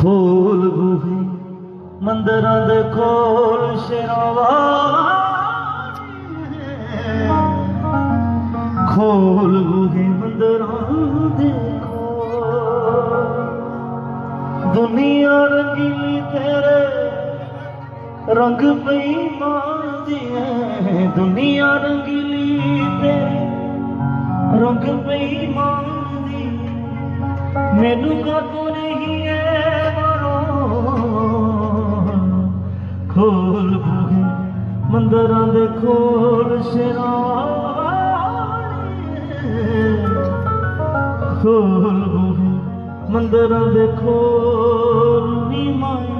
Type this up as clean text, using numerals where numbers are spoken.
खोल बूहे मंदिरां दे खोल शेरां खोल बूहे मंदिरां दे खोल। दुनिया रंगीली तेरे रंग बेईमान दी है, दुनिया रंगीली तेरे रंग बेईमान दी। मैनू कातों नहीं है खोल बूहे मंदिरां दे खोल शेरां खोल बूहे मंदिरां दे खोल नी माए।